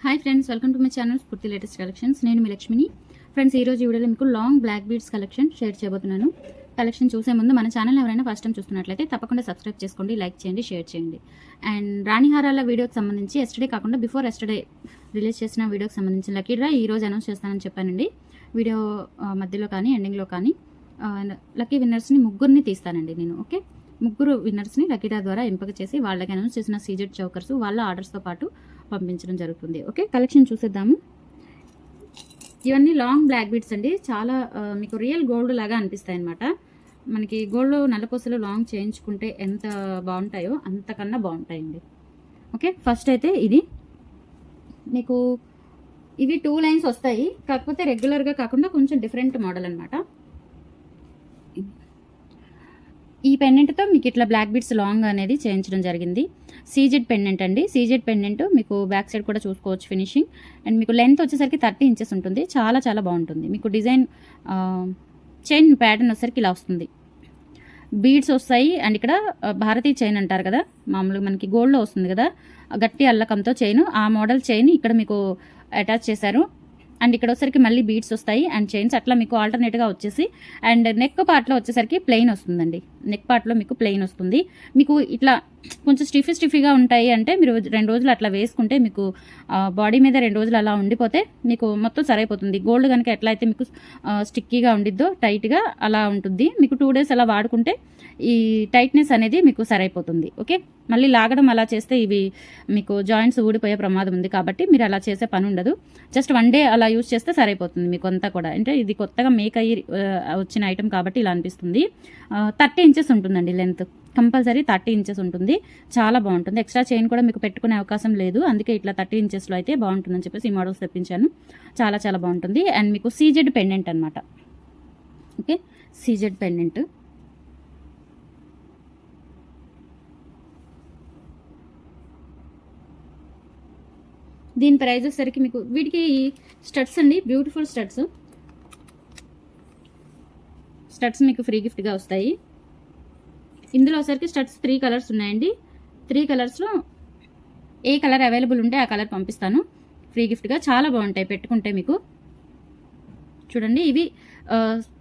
Hi friends, welcome to my channel Spoorthi latest collections. నేను మీ లక్ష్మిని. ఫ్రెండ్స్, ఈ రోజు వీడియోలో మీకు long black beads collection share చేయబోతున్నాను. కలెక్షన్ చూసే ముందు మన ఛానల్ ఎవరైనా ఫస్ట్ టైం చూస్తున్నట్లయితే తప్పకుండా సబ్స్క్రైబ్ చేసుకోండి, లైక్ చేయండి, షేర్ చేయండి. అండ్ రాణిహారాల వీడియోకి సంబంధించి ఎస్టర్డే కాకుండా బిఫోర్ ఎస్టర్డే రిలీజ్ చేసిన వీడియోకి సంబంధించిన లక్కీ డ్రా ఈ రోజు అనౌన్స్ చేస్తానని చెప్పానండి. వీడియో మధ్యలో కానీ ఎండింగ్లో కానీ లక్కీ విన్నర్స్ని ముగ్గురిని తీస్తానండి నేను. ఓకే, ముగ్గురు విన్నర్స్ని లక్కీ డ్రా ద్వారా ఎంపిక చేసి వాళ్ళకి అనౌన్స్ చేసిన సీజెడ్ చౌకర్స్ వాళ్ళ ఆర్డర్స్తో పాటు పంపించడం జరుగుతుంది. ఓకే, కలెక్షన్ చూసేద్దాము. ఇవన్నీ లాంగ్ బ్లాక్ బీడ్స్ అండి. చాలా మీకు రియల్ గోల్డ్ లాగా అనిపిస్తాయి అన్నమాట. మనకి గోల్డ్ నల్లపూసలు లాంగ్ చేయించుకుంటే ఎంత బాగుంటాయో అంతకన్నా బాగుంటాయండి. ఓకే, ఫస్ట్ అయితే ఇది మీకు ఇవి 2 లైన్స్ వస్తాయి, కాకపోతే రెగ్యులర్గా కాకుండా కొంచెం డిఫరెంట్ మోడల్ అనమాట. ఈ పెండెంట్తో మీకు ఇట్లా బ్లాక్ బీడ్స్ లాంగ్ అనేది చేయించడం జరిగింది. సీజెడ్ పెండెంట్ అండి. సీజెడ్ పెండెంట్ మీకు బ్యాక్ సైడ్ కూడా చూసుకోవచ్చు ఫినిషింగ్. అండ్ మీకు లెంత్ వచ్చేసరికి 30 ఇంచెస్ ఉంటుంది. చాలా చాలా బాగుంటుంది. మీకు డిజైన్ చైన్ ప్యాటర్న్ వచ్చేసరికి ఇలా వస్తుంది. బీడ్స్ వస్తాయి. అండ్ ఇక్కడ భారతీయ చైన్ అంటారు కదా, మామూలుగా మనకి గోల్డ్లో వస్తుంది కదా, గట్టి అల్లకంతో చైన్, ఆ మోడల్ చైన్ ఇక్కడ మీకు అటాచ్ చేశారు. అండ్ ఇక్కడ వచ్చేసరికి మళ్ళీ బీడ్స్ వస్తాయి అండ్ చైన్స్ అట్లా మీకు ఆల్టర్నేట్గా వచ్చేసి. అండ్ నెక్ పార్ట్లో వచ్చేసరికి ప్లెయిన్ వస్తుందండి. నెక్ పార్ట్లో మీకు ప్లెయిన్ వస్తుంది. మీకు ఇట్లా కొంచెం స్టిఫీగా ఉంటాయి అంటే మీరు 2 రోజులు అట్లా వేసుకుంటే మీకు బాడీ మీద 2 రోజులు అలా ఉండిపోతే మీకు మొత్తం సరైపోతుంది. గోల్డ్ కనుక ఎట్లా అయితే మీకు స్టిక్కీగా ఉండిద్దో టైట్గా అలా ఉంటుంది. మీకు 2 డేస్ అలా వాడుకుంటే ఈ టైట్నెస్ అనేది మీకు సరైపోతుంది. ఓకే, మళ్ళీ లాగడం అలా చేస్తే ఇవి మీకు జాయింట్స్ ఊడిపోయే ప్రమాదం ఉంది, కాబట్టి మీరు అలా చేసే పని ఉండదు. జస్ట్ 1 డే అలా యూజ్ చేస్తే సరైపోతుంది మీకు అంతా కూడా. అంటే ఇది కొత్తగా మేక్ అయ్యి వచ్చిన ఐటమ్ కాబట్టి ఇలా అనిపిస్తుంది. 30 ఇంచెస్ ఉంటుందండి లెంత్, కంపల్సరీ 30 ఇంచెస్ ఉంటుంది. చాలా బాగుంటుంది. ఎక్స్ట్రా చైన్ కూడా మీకు పెట్టుకునే అవకాశం లేదు, అందుకే ఇట్లా 30 ఇంచెస్లో అయితే బాగుంటుందని చెప్పేసి ఈ మోడల్స్ తెప్పించాను. చాలా చాలా బాగుంటుంది. అండ్ మీకు సీజెడ్ పెండెంట్ అనమాట. Okay, CZ pendant. దీని ప్రైస్ వచ్చేసరికి మీకు వీటికి స్టడ్స్ అండి, బ్యూటిఫుల్ స్టడ్స్ మీకు ఫ్రీ గిఫ్ట్గా వస్తాయి. ఇందులో వచ్చేసరికి స్టడ్స్ 3 కలర్స్ ఉన్నాయండి. 3 కలర్స్లో ఏ కలర్ అవైలబుల్ ఉంటే ఆ కలర్ పంపిస్తాను ఫ్రీ గిఫ్ట్గా. చాలా బాగుంటాయి పెట్టుకుంటే మీకు. చూడండి, ఇవి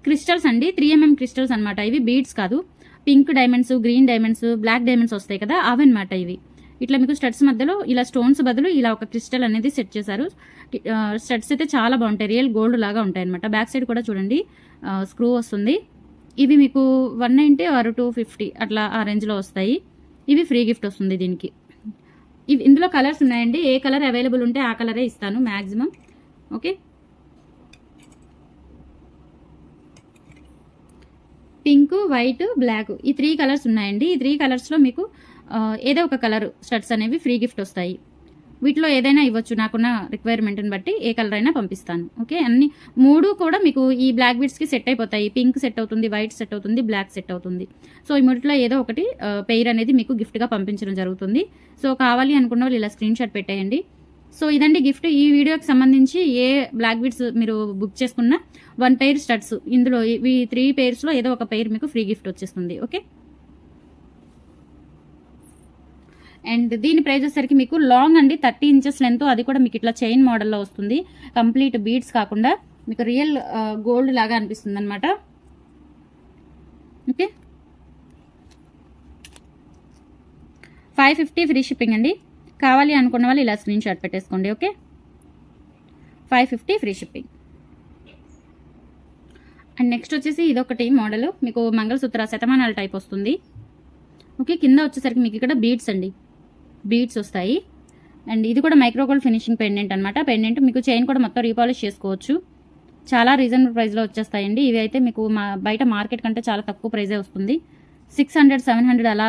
క్రిస్టల్స్ అండి, 3mm క్రిస్టల్స్ అనమాట. ఇవి బీడ్స్ కాదు. Pink diamonds, green diamonds, black diamonds వస్తాయి కదా, అవన్నమాట ఇవి. ఇట్లా మీకు స్టడ్స్ మధ్యలో ఇలా స్టోన్స్ బదులు ఇలా ఒక క్రిస్టల్ అనేది సెట్ చేశారు. స్టడ్స్ అయితే చాలా బాగుంటాయి, రియల్ గోల్డ్ లాగా ఉంటాయి అనమాట. బ్యాక్ సైడ్ కూడా చూడండి స్క్రూ వస్తుంది. ఇవి మీకు 190 ఆర్ 250 అట్లా ఆ రేంజ్లో వస్తాయి. ఇవి ఫ్రీ గిఫ్ట్ వస్తుంది దీనికి. ఇందులో కలర్స్ ఉన్నాయండి. ఏ కలర్ అవైలబుల్ ఉంటే ఆ కలరే ఇస్తాను maximum. Okay, pink, white, black, ఈ 3 కలర్స్ ఉన్నాయండి. ఈ 3 కలర్స్లో మీకు ఏదో ఒక కలర్ స్టడ్స్ అనేవి ఫ్రీ గిఫ్ట్ వస్తాయి. వీటిలో ఏదైనా ఇవ్వచ్చు, నాకున్న రిక్వైర్మెంట్ని బట్టి ఏ కలర్ అయినా పంపిస్తాను. ఓకే, అన్ని 3 కూడా మీకు ఈ బ్లాక్ బీడ్స్కి సెట్ అయిపోతాయి. పింక్ సెట్ అవుతుంది, వైట్ సెట్ అవుతుంది, బ్లాక్ సెట్ అవుతుంది. సో ఈ 3లో ఏదో ఒకటి పెయిర్ అనేది మీకు గిఫ్ట్గా పంపించడం జరుగుతుంది. సో కావాలి అనుకున్న వాళ్ళు ఇలా స్క్రీన్ షాట్ పెట్టేయండి. సో ఇదండి గిఫ్ట్. ఈ వీడియోకి సంబంధించి ఏ బ్లాక్ బీడ్స్ మీరు బుక్ చేసుకున్న 1 పెయిర్ స్టడ్స్, ఇందులో ఈ 3 పెయిర్స్లో ఏదో ఒక పెయిర్ మీకు ఫ్రీ గిఫ్ట్ వచ్చేస్తుంది. ఓకే, అండ్ దీని ప్రైస్ వచ్చేసరికి మీకు లాంగ్ అండి, 30 ఇంచెస్ లెంత్, అది కూడా మీకు ఇట్లా చైన్ మోడల్లో వస్తుంది. కంప్లీట్ బీడ్స్ కాకుండా మీకు రియల్ గోల్డ్ లాగా అనిపిస్తుంది అనమాట. ఓకే, 550 ఫ్రీ షిప్పింగ్ అండి. కావాలి అనుకున్న వాళ్ళు ఇలా స్క్రీన్ షాట్ పెట్టేసుకోండి. Okay, 550 free shipping. And next వచ్చేసి ఇదొకటి మోడల్, మీకు మంగళసూత్ర శతమానాల టైప్ వస్తుంది. ఓకే, కింద వచ్చేసరికి మీకు ఇక్కడ బీడ్స్ అండి, బీడ్స్ వస్తాయి. అండ్ ఇది కూడా మైక్రోగోల్డ్ ఫినిషింగ్ పెండెంట్ అనమాట. పెండెంట్ మీకు చైన్ కూడా మొత్తం రీపాలిష్ చేసుకోవచ్చు. చాలా రీజనబుల్ ప్రైస్లో వచ్చేస్తాయండి. ఇవి అయితే మీకు బయట మార్కెట్ కంటే చాలా తక్కువ ప్రైజే వస్తుంది. 600-700 అలా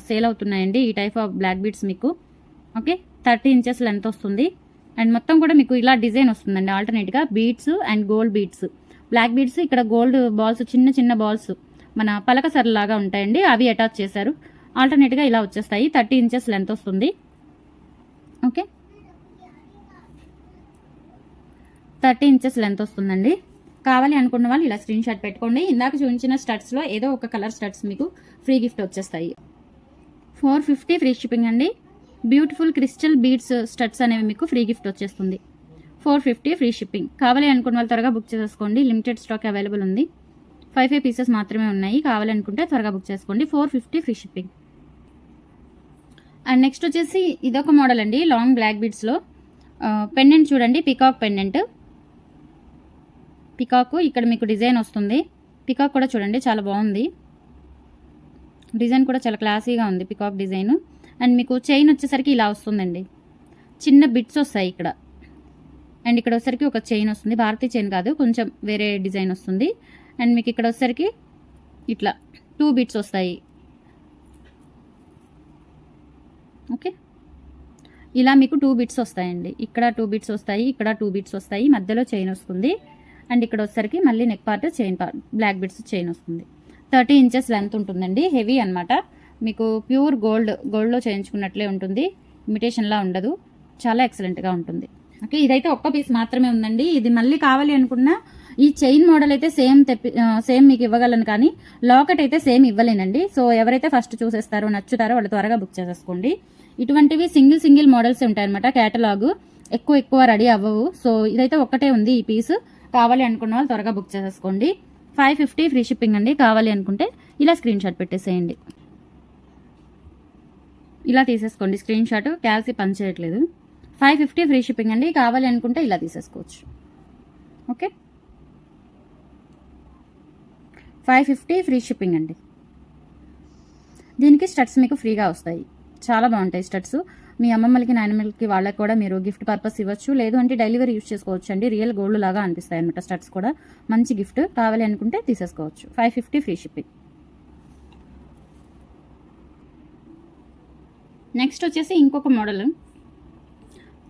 సేల్ అవుతున్నాయండి ఈ టైప్ ఆఫ్ బ్లాక్ బీడ్స్ మీకు. ఓకే, 30 ఇంచెస్ లెంత్ వస్తుంది. అండ్ మొత్తం కూడా మీకు ఇలా డిజైన్ వస్తుందండి ఆల్టర్నేట్గా, beads and gold beads, black beads, ఇక్కడ గోల్డ్ బాల్స్, చిన్న చిన్న బాల్స్ మన పలక సరలాగా ఉంటాయండి, అవి అటాచ్ చేశారు. ఆల్టర్నేట్గా ఇలా వచ్చేస్తాయి. 30 ఇంచెస్ లెంత్ వస్తుంది. ఓకే, 30 ఇంచెస్ లెంత్ వస్తుందండి. కావాలి అనుకున్న వాళ్ళు ఇలా స్క్రీన్ షాట్ పెట్టుకోండి. ఇందాక చూపించిన స్టడ్స్లో ఏదో ఒక కలర్ స్టడ్స్ మీకు ఫ్రీ గిఫ్ట్ వచ్చేస్తాయి. 450 ఫ్రీ షిప్పింగ్ అండి. బ్యూటిఫుల్ క్రిస్టల్ బీడ్స్ స్టడ్స్ అనేవి మీకు ఫ్రీ గిఫ్ట్ వచ్చేస్తుంది. 450 ఫ్రీ షిప్పింగ్. కావాలి అనుకున్న వాళ్ళు త్వరగా బుక్ చేసుకోండి. లిమిటెడ్ స్టాక్ అవైలబుల్ ఉంది. 5 పీసెస్ మాత్రమే ఉన్నాయి. కావాలనుకుంటే త్వరగా బుక్ చేసుకోండి. 450 ఫ్రీ షిప్పింగ్. అండ్ నెక్స్ట్ వచ్చేసి ఇదొక మోడల్ అండి, లాంగ్ బ్లాక్ బీడ్స్లో పెండెంట్ చూడండి. పికాక్ పెండెంట్, పికాక్ ఇక్కడ మీకు డిజైన్ వస్తుంది. పికాక్ కూడా చూడండి చాలా బాగుంది. డిజైన్ కూడా చాలా క్లాసీగా ఉంది పికాక్ డిజైన్. అండ్ మీకు చైన్ వచ్చేసరికి ఇలా వస్తుందండి, చిన్న బిట్స్ వస్తాయి ఇక్కడ. అండ్ ఇక్కడ వచ్చేసరికి ఒక చైన్ వస్తుంది, భారతీయ చైన్ కాదు, కొంచెం వేరే డిజైన్ వస్తుంది. అండ్ మీకు ఇక్కడ వచ్చేసరికి ఇట్లా 2 బిట్స్ వస్తాయి. ఓకే, ఇలా మీకు 2 బిట్స్ వస్తాయండి. ఇక్కడ 2 బిట్స్ వస్తాయి, ఇక్కడ 2 బిట్స్ వస్తాయి, మధ్యలో చైన్ వస్తుంది. అండ్ ఇక్కడ వచ్చేసరికి మళ్ళీ neck part chain part black bits chain వస్తుంది. 30 ఇంచెస్ లెంత్ ఉంటుందండి. హెవీ అనమాట, మీకు ప్యూర్ గోల్డ్లో చేయించుకున్నట్లే ఉంటుంది, ఇమిటేషన్లా ఉండదు, చాలా ఎక్సలెంట్గా ఉంటుంది. ఓకే, ఇదైతే ఒక్క పీస్ మాత్రమే ఉందండి. ఇది మళ్ళీ కావాలి అనుకున్నా ఈ చైన్ మోడల్ అయితే సేమ్ మీకు ఇవ్వగలను, కానీ లాకెట్ అయితే సేమ్ ఇవ్వలేనండి. సో ఎవరైతే ఫస్ట్ చూసేస్తారో నచ్చుతారో వాళ్ళు త్వరగా బుక్ చేసేసుకోండి. ఇటువంటివి సింగిల్ మోడల్స్ ఉంటాయన్నమాట, క్యాటలాగ్ ఎక్కువ రెడీ అవ్వవు. సో ఇదైతే ఒక్కటే ఉంది ఈ పీస్. కావాలి అనుకున్న వాళ్ళు త్వరగా బుక్ చేసేసుకోండి. 550 ఫ్రీ షిప్పింగ్ అండి. కావాలి అనుకుంటే ఇలా స్క్రీన్ షాట్ పెట్టేసేయండి, ఇలా తీసేసుకోండి స్క్రీన్ షాట్. క్యాల్సీ పని చేయట్లేదు. 550 ఫ్రీ షిప్పింగ్ అండి. కావాలి అనుకుంటే ఇలా తీసేసుకోవచ్చు. ఓకే, 550 ఫ్రీ షిప్పింగ్ అండి. దీనికి స్టడ్స్ మీకు ఫ్రీగా వస్తాయి, చాలా బాగుంటాయి స్టడ్స్. మీ అమ్మమ్మలకి నాయనమ్మలకి వాళ్ళకి కూడా మీరు గిఫ్ట్ పర్పస్ ఇవ్వచ్చు, లేదు అంటే డెలివరీ యూస్ చేసుకోవచ్చు అండి. రియల్ గోల్డ్ లాగా అనిపిస్తాయి అనమాట స్టడ్స్ కూడా, మంచి గిఫ్ట్. కావాలి అనుకుంటే తీసేసుకోవచ్చు. 550 ఫ్రీ షిప్పింగ్. నెక్స్ట్ వచ్చేసి ఇంకొక మోడల్.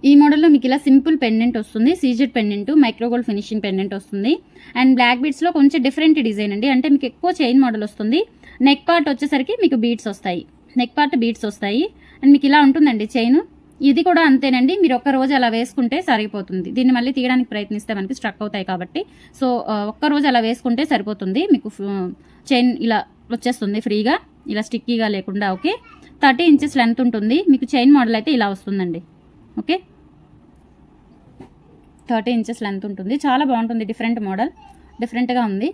ఈ మోడల్లో మీకు ఇలా సింపుల్ పెండెంట్ వస్తుంది, CZ pendant, micro gold finishing pendant వస్తుంది. అండ్ బ్లాక్ బీడ్స్లో కొంచెం డిఫరెంట్ డిజైన్ అండి, అంటే మీకు ఎక్కువ చైన్ మోడల్ వస్తుంది. నెక్ పార్ట్ వచ్చేసరికి మీకు బీడ్స్ వస్తాయి, నెక్ పార్ట్ బీడ్స్ వస్తాయి. అండ్ మీకు ఇలా ఉంటుందండి చైన్. ఇది కూడా అంతేనండి, మీరు ఒక్క రోజు అలా వేసుకుంటే సరిపోతుంది. దీన్ని మళ్ళీ తీయడానికి ప్రయత్నిస్తే మనకి స్ట్రక్ అవుతాయి కాబట్టి, సో ఒక్కరోజు అలా వేసుకుంటే సరిపోతుంది. మీకు చైన్ ఇలా వచ్చేస్తుంది ఫ్రీగా, ఇలా స్టిక్కీగా లేకుండా. ఓకే, 30 ఇంచెస్ లెంత్ ఉంటుంది. మీకు చైన్ మోడల్ అయితే ఇలా వస్తుందండి. ఓకే, 30 ఇంచెస్ లెంత్ ఉంటుంది, చాలా బాగుంటుంది. డిఫరెంట్ మోడల్, డిఫరెంట్గా ఉంది.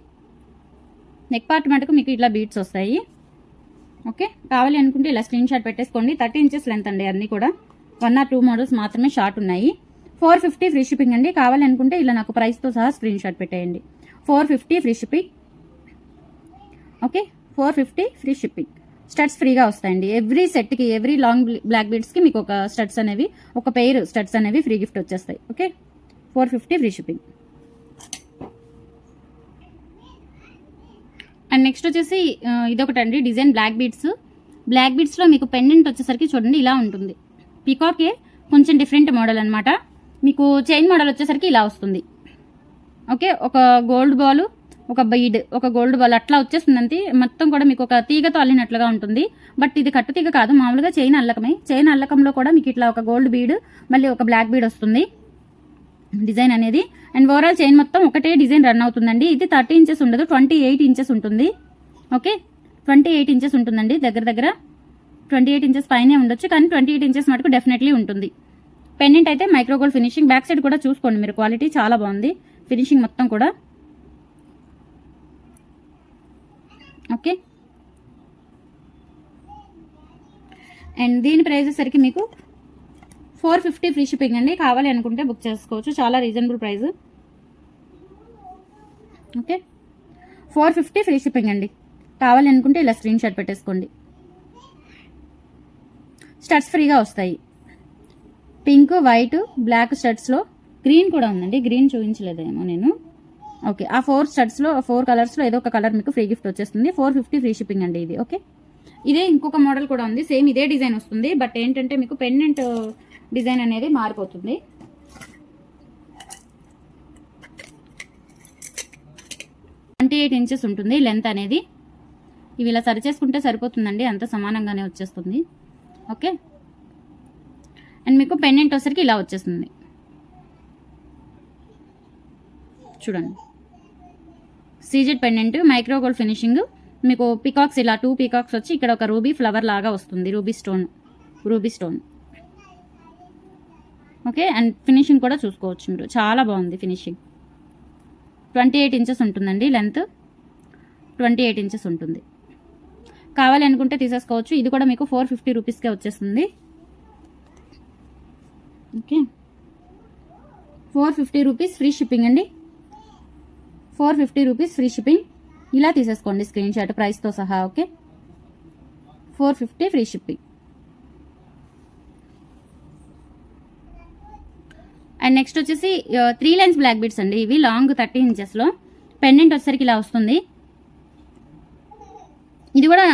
నెక్ పార్ట్ మటుకు మీకు ఇట్లా బీడ్స్ వస్తాయి. ఓకే, కావాలి అనుకుంటే ఇలా స్క్రీన్ షాట్ పెట్టేసుకోండి. 30 ఇంచెస్ లెంత్ అండి. అన్నీ కూడా 1 or 2 మోడల్స్ మాత్రమే షార్ట్ ఉన్నాయి. 450 ఫ్రీ షిప్పింగ్ అండి. కావాలి అనుకుంటే ఇలా నాకు ప్రైస్తో సహా స్క్రీన్ షాట్ పెట్టేయండి. 450 free shipping. Okay, 450 free shipping. Studs ఫ్రీగా వస్తాయండి. ఎవ్రీ సెట్కి, ఎవ్రీ లాంగ్ బ్లాక్ బీడ్స్కి మీకు ఒక స్టడ్స్ అనేవి, ఒక పెయిర్ స్టడ్స్ అనేవి ఫ్రీ గిఫ్ట్ వచ్చేస్తాయి. Okay, 450 free shipping. And next వచ్చేసి ఇదొకటి అండి, డిజైన్ బ్లాక్ బీడ్స్. బ్లాక్ బీడ్స్లో మీకు పెండెంట్ వచ్చేసరికి చూడండి ఇలా ఉంటుంది. పికాకే కొంచెం డిఫరెంట్ మోడల్ అనమాట. మీకు చైన్ మోడల్ వచ్చేసరికి ఇలా వస్తుంది. ఓకే, ఒక గోల్డ్ బాల్, ఒక బీడ్, ఒక గోల్డ్ బాల్ అట్లా వచ్చేస్తుందంటే మొత్తం కూడా మీకు ఒక తీగతో అల్లినట్లుగా ఉంటుంది. బట్ ఇది కట్టు తీగ కాదు, మామూలుగా చైన్ అల్లకమే. చైన్ అల్లకంలో కూడా మీకు ఇట్లా ఒక గోల్డ్ బీడ్, మళ్ళీ ఒక బ్లాక్ బీడ్ వస్తుంది డిజైన్ అనేది. అండ్ ఓవరాల్ చైన్ మొత్తం ఒకటే డిజైన్ రన్ అవుతుందండి. ఇది 30 ఇంచెస్ ఉండదు, 28 ఇంచెస్ ఉంటుంది. ఓకే, 28 ఇంచెస్ ఉంటుందండి. దగ్గర 28 ఇంచెస్ పైనే ఉండొచ్చు, కానీ 28 ఇంచెస్ మటుకు డెఫినెట్లీ ఉంటుంది. పెండెంట్ అయితే మైక్రోగోల్డ్ ఫినిషింగ్. బ్యాక్ సైడ్ కూడా చూసుకోండి మీరు, క్వాలిటీ చాలా బాగుంది, ఫినిషింగ్ మొత్తం కూడా. ఓకే, అండ్ దీని ప్రైస్ వచ్చేసరికి మీకు 450 ఫ్రీ షిప్పింగ్ అండి. కావాలి అనుకుంటే బుక్ చేసుకోవచ్చు, చాలా reasonable price. Okay, 450 free shipping అండి. కావాలి అనుకుంటే ఇలా స్క్రీన్ షాట్ పెట్టేసుకోండి. స్టడ్స్ ఫ్రీగా వస్తాయి. పింక్, వైట్, బ్లాక్ స్టడ్స్లో గ్రీన్ కూడా ఉందండి. గ్రీన్ చూపించలేదేమో నేను. ఓకే, ఆ 4 స్టడ్స్లో 4 కలర్స్లో ఏదో ఒక కలర్ మీకు ఫ్రీ గిఫ్ట్ వచ్చేస్తుంది. 450 ఫ్రీ షిప్పింగ్ అండి ఇది. ఓకే, ఇదే ఇంకొక మోడల్ కూడా ఉంది, సేమ్ ఇదే డిజైన్ వస్తుంది. బట్ ఏంటంటే మీకు పెండెంట్ డిజైన్ అనేది మారిపోతుంది. ట్వంటీ 28 ఇంచెస్ ఉంటుంది లెంత్ అనేది. ఇవి ఇలా సరి చేసుకుంటే సరిపోతుందండి, అంత సమానంగానే వచ్చేస్తుంది. ఓకే, అండ్ మీకు పెండెంట్ వచ్చేసరికి ఇలా వచ్చేస్తుంది చూడండి. CZ pendant, micro gold finishing. మీకు పికాక్స్ ఇలా 2 పికాక్స్ వచ్చి ఇక్కడ ఒక రూబీ ఫ్లవర్ లాగా వస్తుంది. Ruby stone okay. And finishing కూడా చూసుకోవచ్చు మీరు, చాలా బాగుంది ఫినిషింగ్. 28 ఇంచెస్ ఉంటుందండి లెంత్, 28 ఇంచెస్ ఉంటుంది. కావాలి అనుకుంటే తీసేసుకోవచ్చు. ఇది కూడా మీకు 450 రూపీస్కే వచ్చేస్తుంది. ఓకే, 450 రూపీస్ ఫ్రీ షిప్పింగ్ అండి. 450 రూపీస్ ఫ్రీ షిప్పింగ్. ఇలా తీసేసుకోండి స్క్రీన్ షాట్ ప్రైస్తో సహా. Okay, 450 free shipping. And next వచ్చేసి 3 లైన్స్ బ్లాక్ బీడ్స్ అండి. ఇవి లాంగ్ 30 ఇంచెస్లో పెండెంట్ వచ్చేసరికి ఇలా వస్తుంది. ఇది కూడా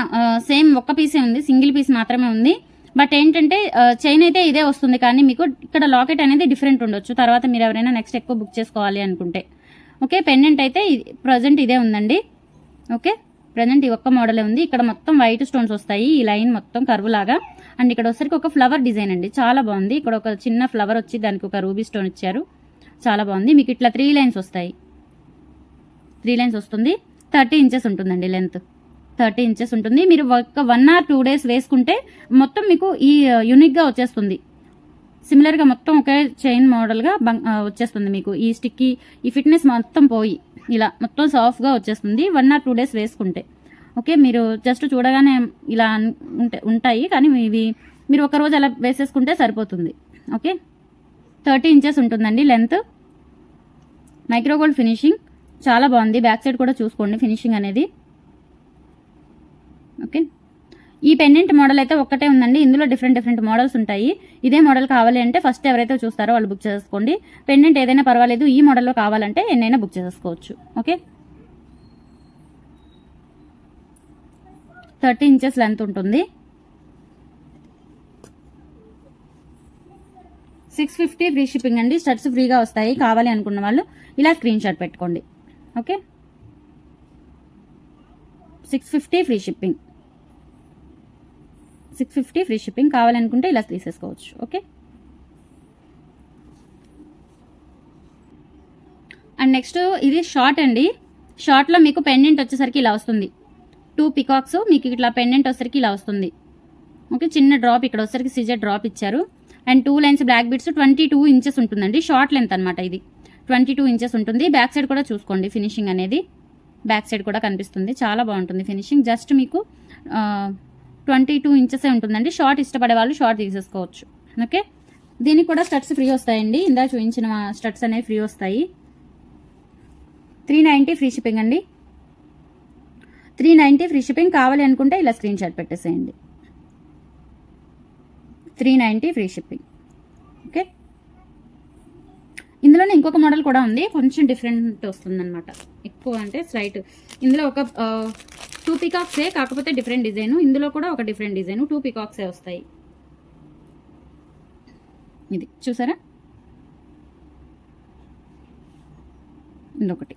సేమ్ ఒక్క పీసే ఉంది, సింగిల్ పీస్ మాత్రమే ఉంది. బట్ ఏంటంటే చైన్ అయితే ఇదే వస్తుంది, కానీ మీకు ఇక్కడ లాకెట్ అనేది డిఫరెంట్ ఉండొచ్చు. తర్వాత మీరు ఎవరైనా నెక్స్ట్ ఎక్కువ బుక్ చేసుకోవాలి అనుకుంటే. ఓకే, పెండెంట్ అయితే ప్రజెంట్ ఇదే ఉందండి. ఓకే, ప్రజెంట్ ఈ ఒక్క మోడలే ఉంది. ఇక్కడ మొత్తం వైట్ స్టోన్స్ వస్తాయి, ఈ లైన్ మొత్తం కర్వ్ లాగా. అండ్ ఇక్కడ వచ్చరికి ఒక ఫ్లవర్ డిజైన్ అండి, చాలా బాగుంది. ఇక్కడ ఒక చిన్న ఫ్లవర్ వచ్చి దానికి ఒక రూబీ స్టోన్ ఇచ్చారు, చాలా బాగుంది. మీకు ఇట్లా 3 లైన్స్ వస్తాయి, 3 లైన్స్ వస్తుంది. 30 ఇంచెస్ ఉంటుందండి లెంత్, 30 ఇంచెస్ ఉంటుంది. మీరు ఒక 1 or 2 డేస్ వేసుకుంటే మొత్తం మీకు ఈ యూనిక్గా వచ్చేస్తుంది. సిమిలర్గా మొత్తం ఒకే చైన్ మోడల్గా వచ్చేస్తుంది మీకు. ఈ స్టిక్కి ఈ ఫిట్నెస్ మొత్తం పోయి ఇలా మొత్తం సాఫ్ట్గా వచ్చేస్తుంది 1 or 2 డేస్ వేసుకుంటే. ఓకే, మీరు జస్ట్ చూడగానే ఇలా ఉంటాయి, కానీ ఇవి మీరు ఒక రోజు అలా వేసేసుకుంటే సరిపోతుంది. ఓకే, 30 ఇంచెస్ ఉంటుందండి లెంత్. మైక్రోగోల్డ్ ఫినిషింగ్ చాలా బాగుంది. బ్యాక్ సైడ్ కూడా చూసుకోండి ఫినిషింగ్ అనేది. ఓకే, ఈ పెండెంట్ మోడల్ అయితే ఒక్కటే ఉందండి. ఇందులో డిఫరెంట్ మోడల్స్ ఉంటాయి. ఇదే మోడల్ కావాలి అంటే ఫస్ట్ ఎవరైతే చూస్తారో వాళ్ళు బుక్ చేసుకోండి. పెండెంట్ ఏదైనా పర్వాలేదు, ఈ మోడల్లో కావాలంటే ఎన్నైనా బుక్ చేసుకోవచ్చు. ఓకే, 30 ఇంచెస్ లెంత్ ఉంటుంది. 650 ఫ్రీ షిప్పింగ్ అండి. స్టడ్స్ ఫ్రీగా వస్తాయి. కావాలి అనుకున్న వాళ్ళు ఇలా స్క్రీన్ షాట్ పెట్టుకోండి. Okay, 650 free shipping, 650 free shipping. కావాలనుకుంటే ఇలా తీసేసుకోవచ్చు. ఓకే, అండ్ నెక్స్ట్ ఇది షార్ట్ అండి. షార్ట్లో మీకు పెండెంట్ వచ్చేసరికి ఇలా వస్తుంది. 2 పికాక్స్ మీకు ఇట్లా పెండెంట్ వచ్చేసరికి ఇలా వస్తుంది. ఓకే, చిన్న డ్రాప్ ఇక్కడ వచ్చేసరికి సిజర్ డ్రాప్ ఇచ్చారు. And 2 lines black beads 22 inches ఉంటుందండి. షార్ట్ లెంత్ అనమాట ఇది, 22 ఇంచెస్ ఉంటుంది. బ్యాక్ సైడ్ కూడా చూసుకోండి ఫినిషింగ్ అనేది, బ్యాక్ సైడ్ కూడా కనిపిస్తుంది, చాలా బాగుంటుంది ఫినిషింగ్. జస్ట్ మీకు 22 ఇంచెసే ఉంటుందండి. షార్ట్ ఇష్టపడే వాళ్ళు షార్ట్ తీసేసుకోవచ్చు. ఓకే, దీనికి కూడా స్టడ్స్ ఫ్రీ వస్తాయండి. ఇందా చూపించిన స్టడ్స్ అనేవి ఫ్రీ వస్తాయి. 390 ఫ్రీ షిప్పింగ్ అండి, 390 ఫ్రీ షిప్పింగ్. కావాలి అనుకుంటే ఇలా స్క్రీన్ షాట్ పెట్టేసేయండి. 390 ఫ్రీ షిప్పింగ్. ఓకే, ఇందులోనే ఇంకొక మోడల్ కూడా ఉంది, కొంచెం డిఫరెంట్ వస్తుందన్నమాట. ఎక్కువ అంటే స్లైట్. ఇందులో ఒక 2 పికాక్సే, కాకపోతే డిఫరెంట్ డిజైన్. ఇందులో కూడా ఒక డిఫరెంట్ డిజైన్, 2 పికాక్సే వస్తాయి. ఇది చూసారా, ఇంకొకటి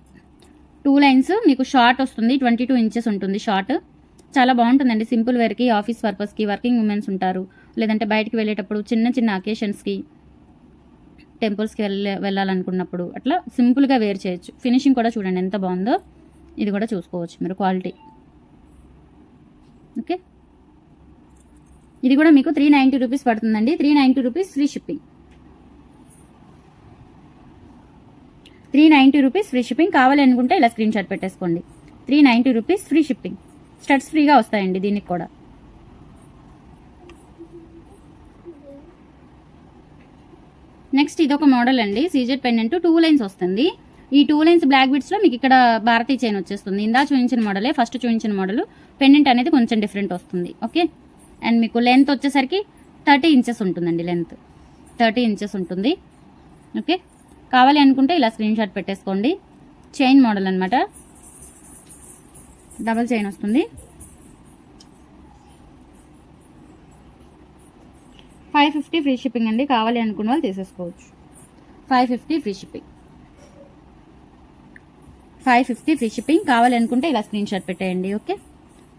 2 లైన్స్ మీకు షార్ట్ వస్తుంది. 22 ఇంచెస్ ఉంటుంది షార్ట్. చాలా బాగుంటుందండి సింపుల్ వేర్కి, ఆఫీస్ పర్పస్కి, వర్కింగ్ ఉమెన్స్ ఉంటారు, లేదంటే బయటికి వెళ్ళేటప్పుడు చిన్న అకేషన్స్కి, టెంపుల్స్కి వెళ్ళాలనుకున్నప్పుడు అట్లా సింపుల్గా వేర్ చేయొచ్చు. ఫినిషింగ్ కూడా చూడండి ఎంత బాగుందో, ఇది కూడా చూసుకోవచ్చు మీరు క్వాలిటీ. ఓకే, ఇది కూడా మీకు 390 రూపీస్ పడుతుందండి. 390 rupees free shipping, 390 rupees free shipping. కావాలి అనుకుంటే ఇలా స్క్రీన్ షాట్ పెట్టేసుకోండి. 390 రూపీస్ ఫ్రీ షిప్పింగ్. స్టడ్స్ ఫ్రీగా వస్తాయండి దీనికి కూడా. నెక్స్ట్ ఇదొక మోడల్ అండి, సీజెడ్ పెండెంట్ 2 లైన్స్ వస్తుంది. ఈ 2 లైన్స్ బ్లాక్ బీడ్స్లో మీకు ఇక్కడ భారతీ చైన్ వచ్చేస్తుంది. ఇందా చూపించిన మోడలే, ఫస్ట్ చూపించిన మోడల్. పెండెంట్ అనేది కొంచెం డిఫరెంట్ వస్తుంది. ఓకే, అండ్ మీకు లెంత్ వచ్చేసరికి 30 ఇంచెస్ ఉంటుందండి. లెంత్ 30 ఇంచెస్ ఉంటుంది. ఓకే, కావాలి అనుకుంటే ఇలా స్క్రీన్ షాట్ పెట్టేసుకోండి. చైన్ మోడల్ అనమాట, డబల్ చైన్ వస్తుంది. 550 ఫ్రీ షిప్పింగ్ అండి. కావాలి అనుకున్న వాళ్ళు తీసేసుకోవచ్చు. 550 ఫ్రీ షిప్పింగ్, 550 ఫ్రీ షిప్పింగ్. కావాలి అనుకుంటే ఇలా స్క్రీన్ షాట్ పెట్టేయండి. Okay,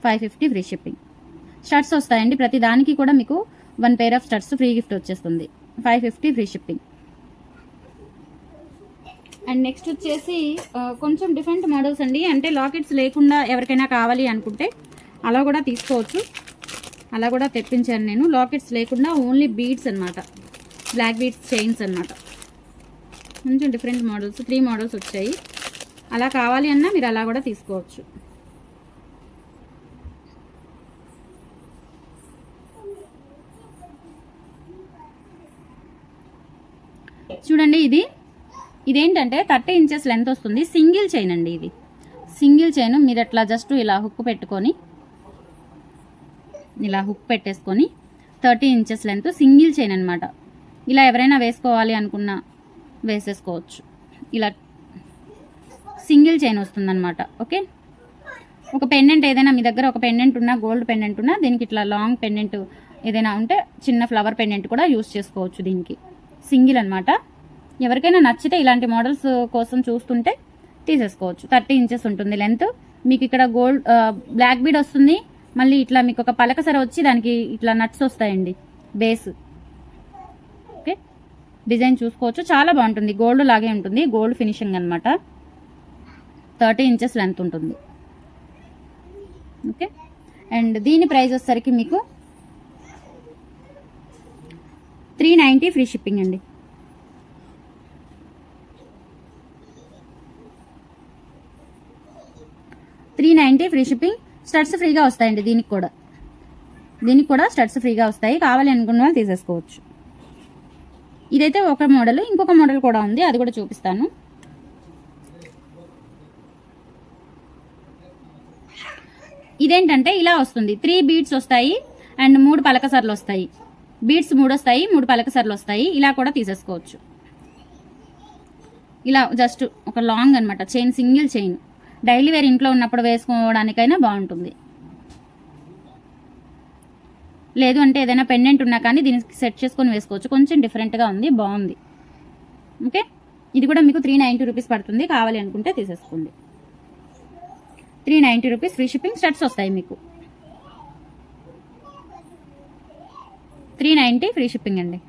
550 free shipping. స్టడ్స్ వస్తాయండి, ప్రతి దానికి కూడా మీకు 1 pair of studs free gift వచ్చేస్తుంది. 550 ఫ్రీ షిప్పింగ్. అండ్ నెక్స్ట్ వచ్చేసి కొంచెం డిఫరెంట్ మోడల్స్ అండి. అంటే లాకెట్స్ లేకుండా ఎవరికైనా కావాలి అనుకుంటే అలా కూడా తీసుకోవచ్చు. అలా కూడా తెప్పించాను నేను. లాకెట్స్ లేకుండా ఓన్లీ బీడ్స్ అనమాట. బ్లాక్ బీడ్స్ చైన్స్ అనమాట. కొంచెం డిఫరెంట్ మోడల్స్, 3 మోడల్స్ వచ్చాయి. అలా కావాలి అన్నా మీరు అలా కూడా తీసుకోవచ్చు. చూడండి, ఇదేంటంటే 30 ఇంచెస్ లెంత్ వస్తుంది. సింగిల్ చైన్ అండి. ఇది సింగిల్ చైన్. మీరు అట్లా జస్ట్ ఇలా హుక్ పెట్టుకొని, ఇలా హుక్ పెట్టేసుకొని 30 ఇంచెస్ లెంత్ సింగిల్ చైన్ అనమాట. ఇలా ఎవరైనా వేసుకోవాలి అనుకున్నా వేసేసుకోవచ్చు. ఇలా సింగిల్ చైన్ వస్తుందన్నమాట. ఓకే, ఒక పెండెంట్ ఏదైనా మీ దగ్గర ఒక పెండెంట్ ఉన్నా, గోల్డ్ పెండెంట్ ఉన్నా, దీనికి ఇట్లా లాంగ్ పెండెంట్ ఏదైనా ఉంటే చిన్న ఫ్లవర్ పెండెంట్ కూడా యూస్ చేసుకోవచ్చు. దీనికి సింగిల్ అనమాట. ఎవరికైనా నచ్చితే ఇలాంటి మోడల్స్ కోసం చూస్తుంటే తీసేసుకోవచ్చు. 30 ఇంచెస్ ఉంటుంది లెంత్. మీకు ఇక్కడ గోల్డ్ బ్లాక్ బీడ్ వస్తుంది. మళ్ళీ ఇట్లా మీకు ఒక పలకసర వచ్చి దానికి ఇట్లా నట్స్ వస్తాయండి బేస్. ఓకే, డిజైన్ చూసుకోవచ్చు. చాలా బాగుంటుంది. గోల్డ్ లాగే ఉంటుంది. గోల్డ్ ఫినిషింగ్ అనమాట. 30 ఇంచెస్ లెంత్ ఉంటుంది. ఓకే, అండ్ దీని ప్రైస్ వచ్చేసరికి మీకు 390 ఫ్రీ షిప్పింగ్ అండి. 390 ఫ్రీ షిప్పింగ్. స్టడ్స్ ఫ్రీగా వస్తాయండి. దీనికి కూడా స్టడ్స్ ఫ్రీగా వస్తాయి. కావాలి అనుకున్న వాళ్ళు తీసేసుకోవచ్చు. ఇదైతే ఒక మోడల్. ఇంకొక మోడల్ కూడా ఉంది, అది కూడా చూపిస్తాను. ఇదేంటంటే ఇలా వస్తుంది. 3 బీడ్స్ వస్తాయి అండ్ 3 పలకసర్లు వస్తాయి. బీడ్స్ 3 వస్తాయి, 3 పలకసర్లు వస్తాయి. ఇలా కూడా తీసేసుకోవచ్చు. ఇలా జస్ట్ ఒక లాంగ్ అనమాట chain, single chain. Daily wear ఇంట్లో ఉన్నప్పుడు వేసుకోవడానికైనా బాగుంటుంది. లేదు అంటే ఏదైనా పెండెంట్ ఉన్నా కానీ దీనికి సెట్ చేసుకొని వేసుకోవచ్చు. కొంచెం డిఫరెంట్గా ఉంది, బాగుంది. ఓకే, ఇది కూడా మీకు 390 రూపీస్ పడుతుంది. కావాలి అనుకుంటే తీసేసుకోండి. 390 రూపీస్ ఫ్రీ షిప్పింగ్. స్టడ్స్ వస్తాయి మీకు. 390 ఫ్రీ షిప్పింగ్ అండి.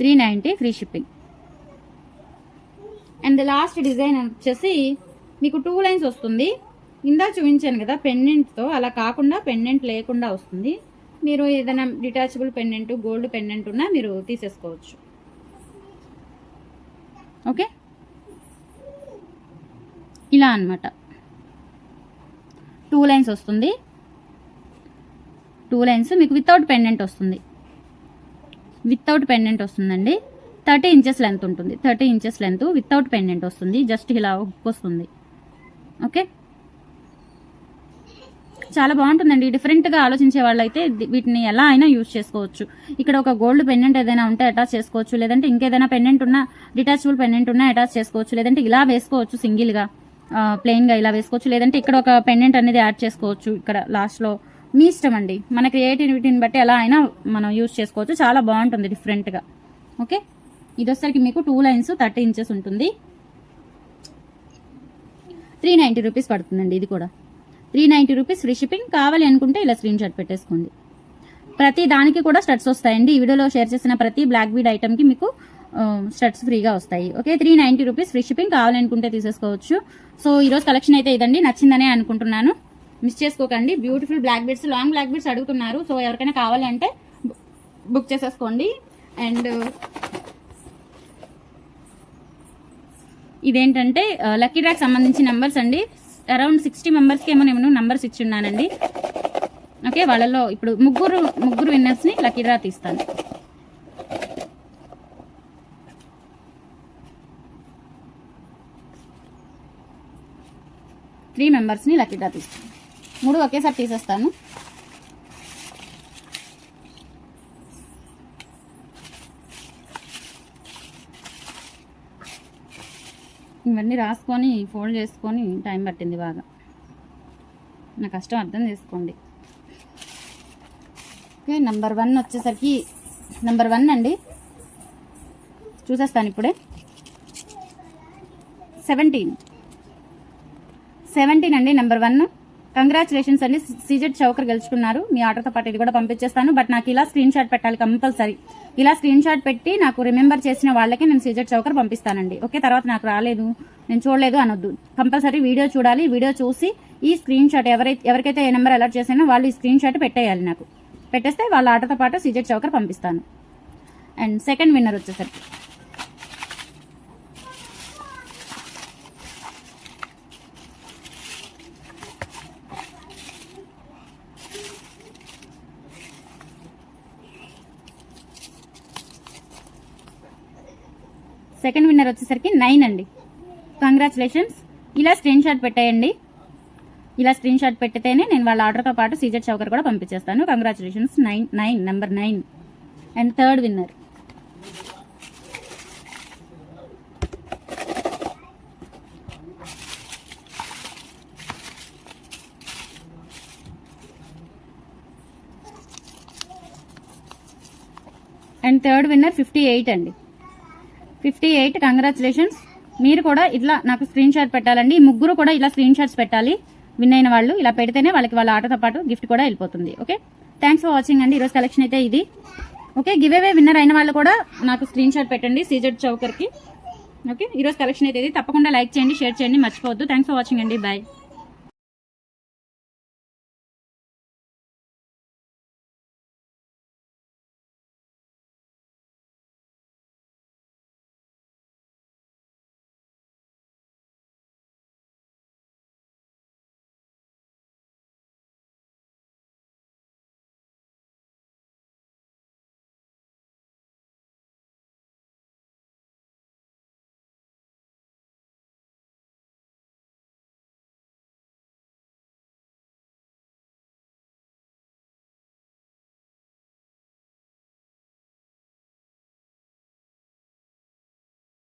390 free shipping. And last design వచ్చేసి మీకు 2 లైన్స్ వస్తుంది. ఇందా చూపించాను కదా పెండెంట్తో, అలా కాకుండా పెండెంట్ లేకుండా వస్తుంది. మీరు ఏదైనా డిటాచబుల్ పెండెంట్, గోల్డ్ పెండెంట్ ఉన్నా మీరు తీసేసుకోవచ్చు. ఓకే, ఇలా అనమాట 2 లైన్స్ వస్తుంది. 2 లైన్స్ మీకు వితౌట్ పెండెంట్ వస్తుంది. వితౌట్ పెండెంట్ వస్తుందండి. 30 ఇంచెస్ లెంత్ ఉంటుంది. 30 ఇంచెస్ లెంత్ వితౌట్ పెండెంట్ వస్తుంది. జస్ట్ ఇలా హుక్ వస్తుంది. ఓకే, చాలా బాగుంటుందండి. డిఫరెంట్గా ఆలోచించే వాళ్ళైతే వీటిని ఎలా అయినా యూజ్ చేసుకోవచ్చు. ఇక్కడ ఒక గోల్డ్ పెండెంట్ ఏదైనా ఉంటే అటాచ్ చేసుకోవచ్చు. లేదంటే ఇంకేదైనా పెండెంట్ ఉన్నా, డిటాచబుల్ పెండెంట్ ఉన్నా అటాచ్ చేసుకోవచ్చు. లేదంటే ఇలా వేసుకోవచ్చు, సింగిల్గా ప్లెయిన్గా ఇలా వేసుకోవచ్చు. లేదంటే ఇక్కడ ఒక పెండెంట్ అనేది యాడ్ చేసుకోవచ్చు. ఇక్కడ లాస్ట్లో మీ ఇష్టం అండి. మన క్రియేటివిటీని బట్టి ఎలా అయినా మనం యూజ్ చేసుకోవచ్చు. చాలా బాగుంటుంది డిఫరెంట్గా. ఓకే, ఇది వచ్చేసరికి మీకు 2 లైన్స్ 30 ఇంచెస్ ఉంటుంది. 390 రూపీస్ పడుతుందండి. ఇది కూడా 390 రూపీస్ ఫ్రీ షిప్పింగ్. కావాలి అనుకుంటే ఇలా స్క్రీన్ షాట్ పెట్టేసుకోండి. ప్రతి దానికి కూడా స్టడ్స్ వస్తాయండి. ఈ వీడియోలో షేర్ చేసిన ప్రతి బ్లాక్ బీడ్ ఐటమ్కి మీకు స్టడ్స్ ఫ్రీగా వస్తాయి. Okay, 390 rupees free shipping. కావాలనుకుంటే తీసేసుకోవచ్చు. సో ఈరోజు కలెక్షన్ అయితే ఇదండి. నచ్చిందనే అనుకుంటున్నాను. మిస్ చేసుకోకండి. Beautiful black beads, long black beads అడుగుతున్నారు. సో ఎవరికైనా కావాలి అంటే బుక్ చేసేసుకోండి. అండ్ ఇదేంటంటే లక్కీ డ్రాక్ సంబంధించిన నెంబర్స్ అండి. అరౌండ్ 60 మెంబర్స్కి ఏమో నేను నెంబర్స్ ఇచ్చి ఉన్నానండి. ఓకే, వాళ్ళలో ఇప్పుడు ముగ్గురు విన్నర్స్ని లక్కీ డ్రా తీస్తాను. త్రీ మెంబర్స్ని లక్కీ డ్రా తీస్తాను. 3 ఒకేసారి తీసేస్తాను. ఇవన్నీ రాసుకొని ఫోల్డ్ చేసుకొని టైం పట్టింది బాగా. నా కష్టం అర్థం చేసుకోండి. ఓకే, నెంబర్ 1 వచ్చేసరికి నెంబర్ 1 అండి. చూసేస్తాను ఇప్పుడే. 17 అండి నెంబర్ 1. కంగ్రాచులేషన్స్ అండి. సీజెడ్ చౌకర్ గెలుచుకున్నారు. మీ ఆర్డర్తో పాటు ఇది కూడా పంపించేస్తాను. బట్ నాకు ఇలా స్క్రీన్ షాట్ పెట్టాలి కంపల్సరీ. ఇలా స్క్రీన్ షాట్ పెట్టి నాకు రిమెంబర్ చేసిన వాళ్ళకి నేను సీజెడ్ చౌకర్ పంపిస్తానండి. ఓకే, తర్వాత నాకు రాలేదు, నేను చూడలేదు అనొద్దు. కంపల్సరీ వీడియో చూడాలి. వీడియో చూసి ఈ స్క్రీన్ షాట్ ఎవరికైతే ఏ నెంబర్ అలర్ట్ చేసానో వాళ్ళు ఈ స్క్రీన్ షాట్ పెట్టేయాలి నాకు. పెట్టేస్తే వాళ్ళ ఆర్డర్తో పాటు సీజెడ్ చౌకర్ పంపిస్తాను. అండ్ సెకండ్ విన్నర్ వచ్చేసరికి సెకండ్ విన్నర్ వచ్చేసరికి 9 అండి. కంగ్రాచులేషన్స్. ఇలా స్క్రీన్ షాట్ పెట్టేయండి. ఇలా స్క్రీన్ షాట్ పెట్టితేనే నేను వాళ్ళ ఆర్డర్తో పాటు సీజెడ్ చౌకర్ కూడా పంపించేస్తాను. Congratulations 9 number 9. And third winner and third winner 58 అండి. 58. కంగ్రాచులేషన్స్. మీరు కూడా ఇట్లా నాకు స్క్రీన్ షాట్ పెట్టాలండి. ఈ ముగ్గురు కూడా ఇలా స్క్రీన్ షాట్స్ పెట్టాలి. విన్ అయిన వాళ్ళు ఇలా పెడితేనే వాళ్ళకి వాళ్ళ ఆటతో పాటు గిఫ్ట్ కూడా వెళ్ళిపోతుంది. ఓకే, థ్యాంక్స్ ఫర్ వాచింగ్ అండి. ఈరోజు కలెక్షన్ అయితే ఇది. ఓకే, గివ్ అవే విన్నర్ అయిన వాళ్ళు కూడా నాకు స్క్రీన్ షాట్ పెట్టండి సీజెడ్ చౌకర్కి. ఓకే, ఈరోజు కలెక్షన్ అయితే ఇది. తప్పకుండా లైక్ చేయండి, షేర్ చేయండి, మర్చిపోవద్దు. థ్యాంక్స్ ఫర్ వాచింగ్ అండి. బాయ్.